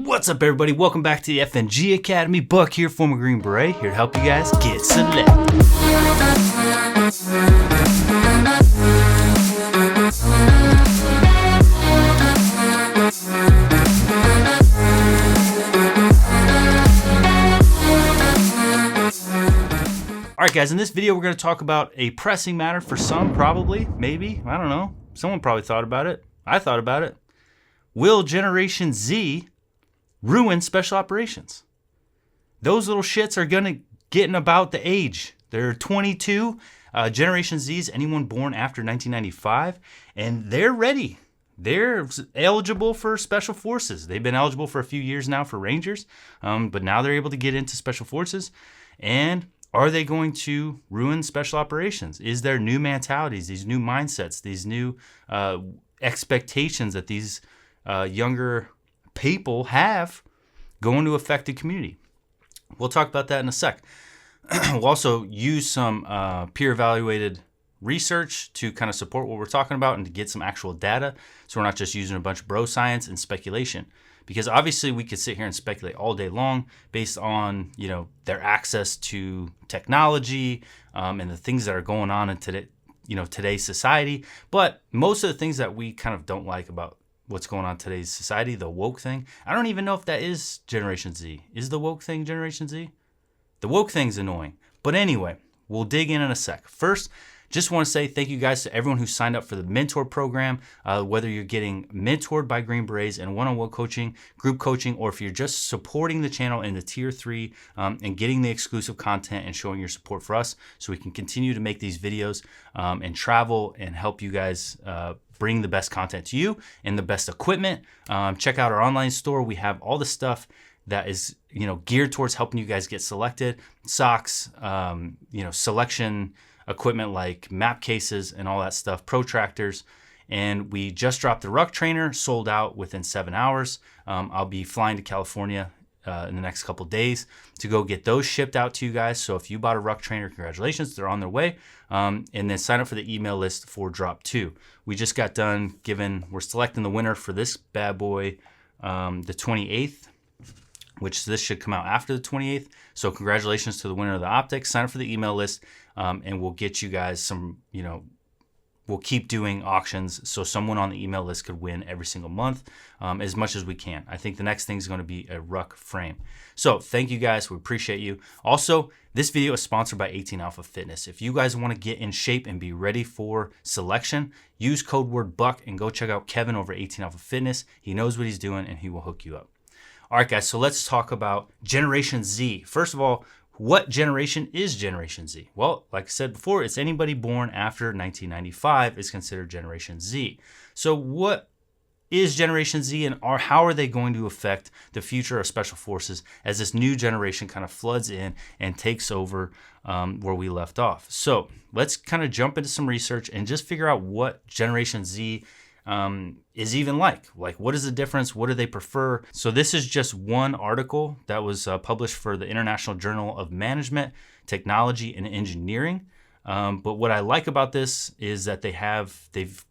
What's up, everybody? Welcome back to the FNG Academy. Buck here, former Green Beret, here to help you guys get selected. All right, guys, in this video, we're going to talk about a pressing matter for some, probably, maybe, I don't know. Someone probably thought about it. I thought about it. Will Generation Z ruin special operations? Those little shits are going to get in about the age. They're 22. Generation Z is anyone born after 1995, and they're ready. They're eligible for special forces. They've been eligible for a few years now for Rangers, but now they're able to get into special forces. And are they going to ruin special operations? Is there new mentalities, these new mindsets, these new expectations that these younger people have going to affect the community? We'll talk about that in a sec. We'll also use some peer-evaluated research to kind of support what we're talking about and to get some actual data, so we're not just using a bunch of bro science and speculation. Because obviously we could sit here and speculate all day long based on, their access to technology and the things that are going on in today's society. But most of the things that we kind of don't like about what's going on in today's society, the woke thing, I don't even know if that is Generation Z. Is the woke thing Generation Z? The woke thing's annoying. But anyway, we'll dig in a sec. First, just want to say thank you guys to everyone who signed up for the mentor program, whether you're getting mentored by Green Berets and one-on-one coaching, group coaching, or if you're just supporting the channel in the tier 3 and getting the exclusive content and showing your support for us so we can continue to make these videos and travel and help you guys bring the best content to you and the best equipment. Check out our online store. We have all the stuff that is geared towards helping you guys get selected. Socks, selection equipment like map cases and all that stuff, protractors. And we just dropped the ruck trainer, sold out within 7 hours. I'll be flying to California in the next couple days to go get those shipped out to you guys. So if you bought a ruck trainer, congratulations, they're on their way. And then sign up for the email list for drop 2. We just got done we're selecting the winner for this bad boy the 28th, which this should come out after the 28th. So congratulations to the winner of the optics. Sign up for the email list, and we'll get you guys some, we'll keep doing auctions so someone on the email list could win every single month as much as we can. I think the next thing is going to be a ruck frame. So thank you guys. We appreciate you. Also, this video is sponsored by 18 Alpha Fitness. If you guys want to get in shape and be ready for selection, use code word BUCK and go check out Kevin over at 18 Alpha Fitness. He knows what he's doing and he will hook you up. All right, guys, so let's talk about Generation Z. First of all, what generation is Generation Z? Well, like I said before, it's anybody born after 1995 is considered Generation Z. So what is Generation Z, and how are they going to affect the future of special forces as this new generation kind of floods in and takes over where we left off? So let's kind of jump into some research and just figure out what Generation Z is even like what is the difference? What do they prefer? So this is just one article that was published for the International Journal of Management, Technology, and Engineering. But what I like about this is that they've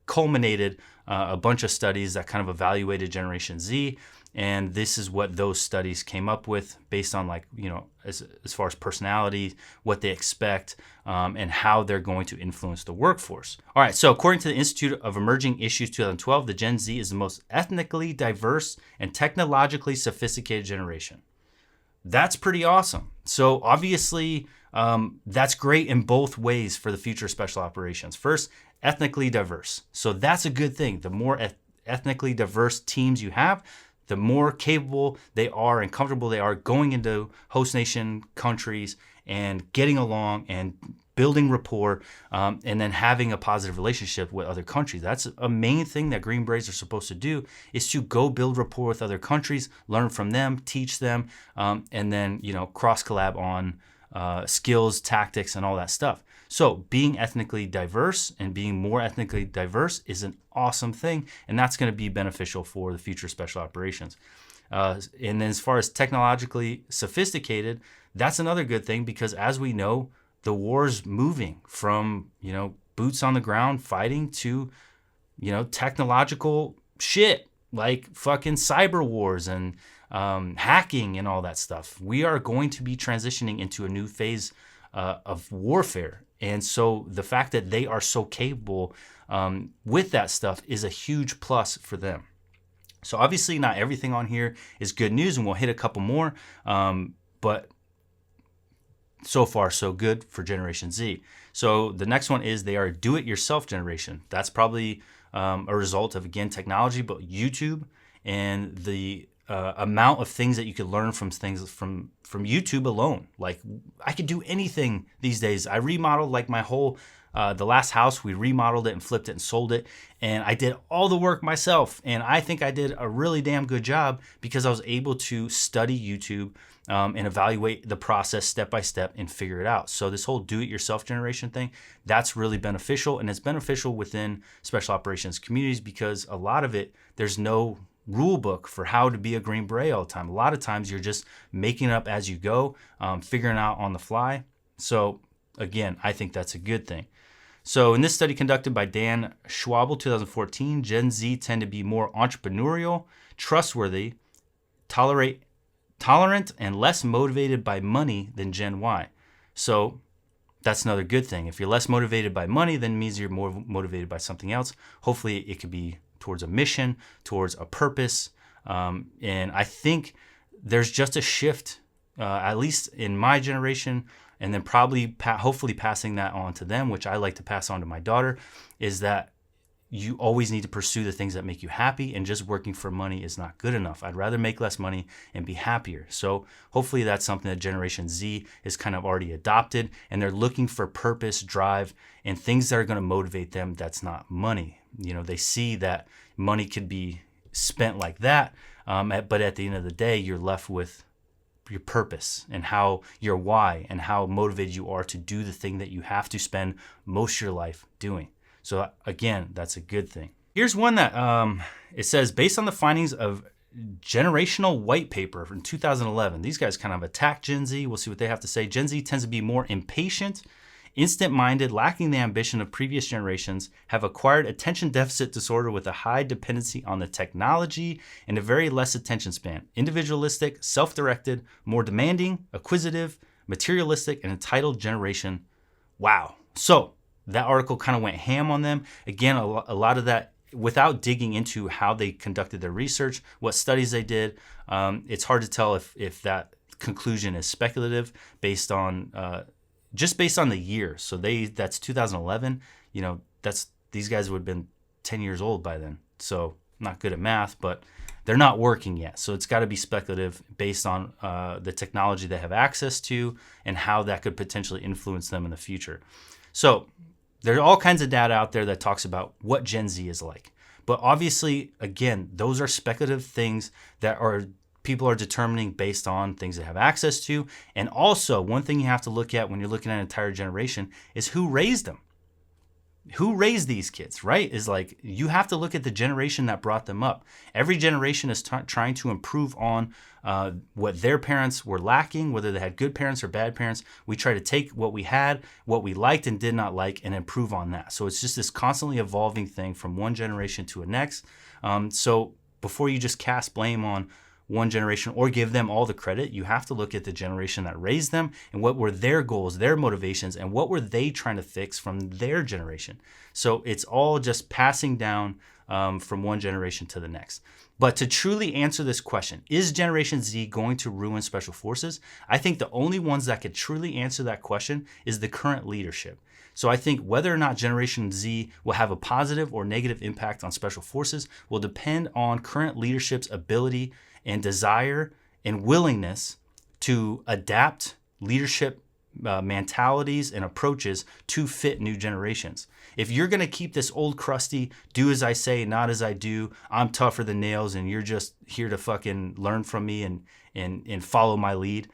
culminated a bunch of studies that kind of evaluated Generation Z. And this is what those studies came up with based on as far as personality, what they expect, and how they're going to influence the workforce. All right, so according to the Institute of Emerging Issues 2012, the Gen Z is the most ethnically diverse and technologically sophisticated generation. That's pretty awesome. So obviously, that's great in both ways for the future of special operations. First, ethnically diverse. So that's a good thing. The more ethnically diverse teams you have, the more capable they are and comfortable they are going into host nation countries and getting along and building rapport and then having a positive relationship with other countries. That's a main thing that Green Berets are supposed to do, is to go build rapport with other countries, learn from them, teach them, and then cross collab on skills, tactics, and all that stuff. So being ethnically diverse and being more ethnically diverse is an awesome thing, and that's going to be beneficial for the future special operations. And then as far as technologically sophisticated, that's another good thing, because as we know, the war's moving from, boots on the ground fighting to, technological shit. like fucking cyber wars and hacking and all that stuff. We are going to be transitioning into a new phase of warfare. And so the fact that they are so capable with that stuff is a huge plus for them. So obviously not everything on here is good news, and we'll hit a couple more. But so far, so good for Generation Z. So the next one is they are a do-it-yourself generation. That's probably a result of, again, technology, but YouTube and the amount of things that you could learn from YouTube alone. Like, I could do anything these days. I remodeled like my whole the last house. We remodeled it and flipped it and sold it, and I did all the work myself. And I think I did a really damn good job because I was able to study YouTube and evaluate the process step by step and figure it out. So this whole do-it-yourself generation thing, that's really beneficial, and it's beneficial within special operations communities because a lot of it, there's no rule book for how to be a Green Beret all the time. A lot of times you're just making it up as you go, figuring out on the fly. So again, I think that's a good thing. So in this study conducted by Dan Schwabel, 2014, Gen Z tend to be more entrepreneurial, trustworthy, tolerant, and less motivated by money than Gen Y. So that's another good thing. If you're less motivated by money, then it means you're more motivated by something else. Hopefully it could be towards a mission, towards a purpose. And I think there's just a shift, at least in my generation, and then probably hopefully passing that on to them, which I like to pass on to my daughter, is that you always need to pursue the things that make you happy, and just working for money is not good enough. I'd rather make less money and be happier. So hopefully that's something that Generation Z is kind of already adopted, and they're looking for purpose, drive, and things that are going to motivate them. That's not money. You know, they see that money could be spent like that, but at the end of the day, you're left with your purpose and how your why and how motivated you are to do the thing that you have to spend most of your life doing. So again, that's a good thing. Here's one that it says, based on the findings of generational white paper from 2011, these guys kind of attack Gen Z. We'll see what they have to say. Gen Z tends to be more impatient, instant-minded, lacking the ambition of previous generations, have acquired attention deficit disorder with a high dependency on the technology and a very less attention span, individualistic, self-directed, more demanding, acquisitive, materialistic, and entitled generation. Wow. So that article kind of went ham on them. Again, a lot of that, without digging into how they conducted their research, what studies they did, it's hard to tell if that conclusion is speculative based on just based on the year. So that's 2011. You know, these guys would have been 10 years old by then. So not good at math, but they're not working yet. So it's got to be speculative based on the technology they have access to and how that could potentially influence them in the future. So there's all kinds of data out there that talks about what Gen Z is like. But obviously, again, those are speculative things that people are determining based on things they have access to. And also, one thing you have to look at when you're looking at an entire generation is who raised them. Who raised these kids, right? Is like, you have to look at the generation that brought them up. Every generation is trying to improve on what their parents were lacking, whether they had good parents or bad parents. We try to take what we had, what we liked and did not like, and improve on that. So it's just this constantly evolving thing from one generation to the next. So before you just cast blame on one generation or give them all the credit, you have to look at the generation that raised them and what were their goals, their motivations, and what were they trying to fix from their generation. So it's all just passing down from one generation to the next. But to truly answer this question, is Generation Z going to ruin special forces? I think the only ones that could truly answer that question is the current leadership. So I think whether or not Generation Z will have a positive or negative impact on special forces will depend on current leadership's ability and desire and willingness to adapt leadership mentalities and approaches to fit new generations. If you're going to keep this old crusty, do as I say, not as I do, I'm tougher than nails, and you're just here to fucking learn from me and follow my lead,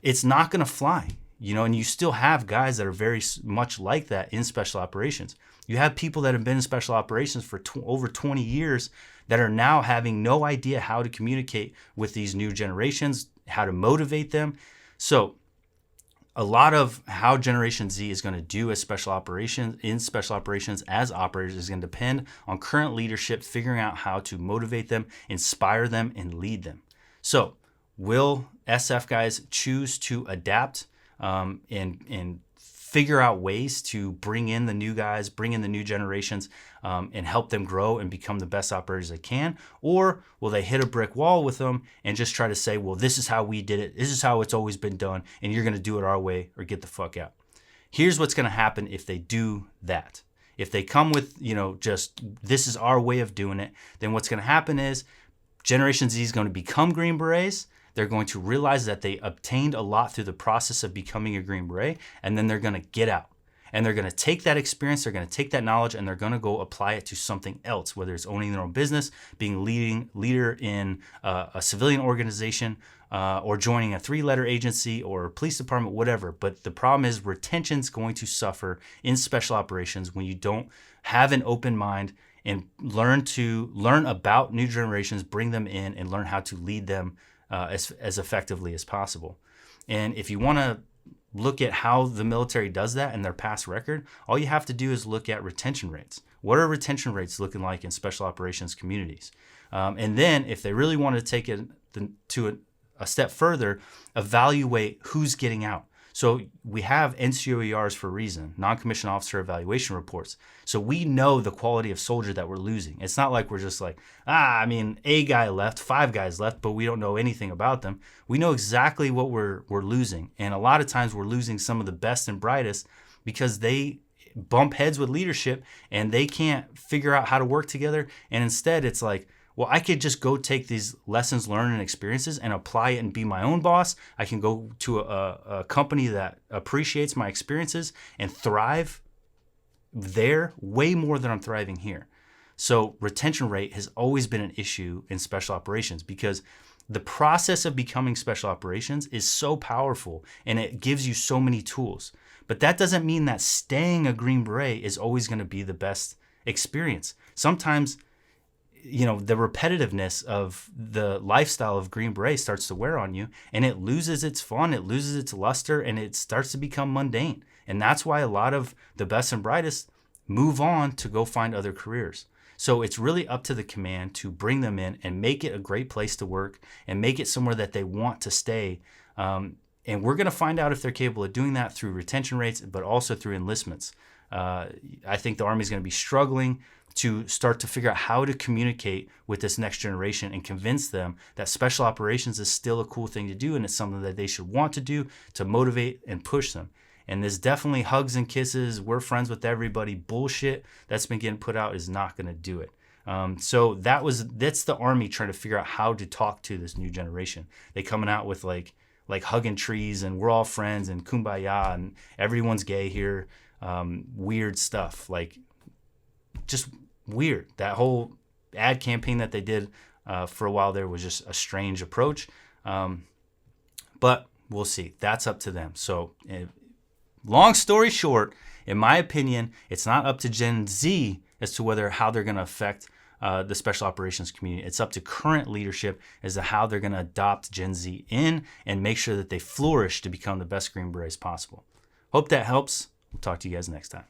it's not going to fly. You know, and you still have guys that are very much like that in special operations. You have people that have been in special operations for over 20 years that are now having no idea how to communicate with these new generations, how to motivate them. So a lot of how Generation Z is going to do as special operations as operators is going to depend on current leadership figuring out how to motivate them, inspire them, and lead them. So will SF guys choose to adapt and figure out ways to bring in the new guys, bring in the new generations, and help them grow and become the best operators they can? Or will they hit a brick wall with them and just try to say, well, this is how we did it, this is how it's always been done, and you're going to do it our way or get the fuck out? Here's what's going to happen if they do that. If they come with, just this is our way of doing it, then what's going to happen is Generation Z is going to become Green Berets. They're going to realize that they obtained a lot through the process of becoming a Green Beret, and then they're going to get out. And they're going to take that experience, they're going to take that knowledge, and they're going to go apply it to something else, whether it's owning their own business, being leader in a civilian organization, or joining a 3-letter agency or police department, whatever. But the problem is retention's going to suffer in special operations when you don't have an open mind and learn about new generations, bring them in, and learn how to lead them as effectively as possible. And if you want to look at how the military does that and their past record, all you have to do is look at retention rates. What are retention rates looking like in special operations communities? And then if they really want to take it to a step further, evaluate who's getting out. So we have NCOERs for a reason, non-commissioned officer evaluation reports. So we know the quality of soldier that we're losing. It's not like we're just like, a guy left, 5 guys left, but we don't know anything about them. We know exactly what we're losing. And a lot of times we're losing some of the best and brightest because they bump heads with leadership and they can't figure out how to work together. And instead it's like, well, I could just go take these lessons learned and experiences and apply it and be my own boss. I can go to a company that appreciates my experiences and thrive there way more than I'm thriving here. So retention rate has always been an issue in special operations because the process of becoming special operations is so powerful and it gives you so many tools. But that doesn't mean that staying a Green Beret is always going to be the best experience. Sometimes the repetitiveness of the lifestyle of Green Beret starts to wear on you and it loses its fun, it loses its luster, and it starts to become mundane. And that's why a lot of the best and brightest move on to go find other careers. So it's really up to the command to bring them in and make it a great place to work and make it somewhere that they want to stay. And we're going to find out if they're capable of doing that through retention rates, but also through enlistments. I think the Army is going to be struggling to start to figure out how to communicate with this next generation and convince them that special operations is still a cool thing to do and it's something that they should want to do to motivate and push them. And this definitely hugs and kisses, we're friends with everybody bullshit that's been getting put out is not going to do it. So that's the Army trying to figure out how to talk to this new generation. They coming out with like hugging trees and we're all friends and kumbaya and everyone's gay here. Weird stuff, like just weird. That whole ad campaign that they did for a while there was just a strange approach. But we'll see. That's up to them. So long story short, in my opinion, it's not up to Gen Z as to how they're going to affect the special operations community. It's up to current leadership as to how they're going to adopt Gen Z in and make sure that they flourish to become the best Green Berets possible. Hope that helps. We'll talk to you guys next time.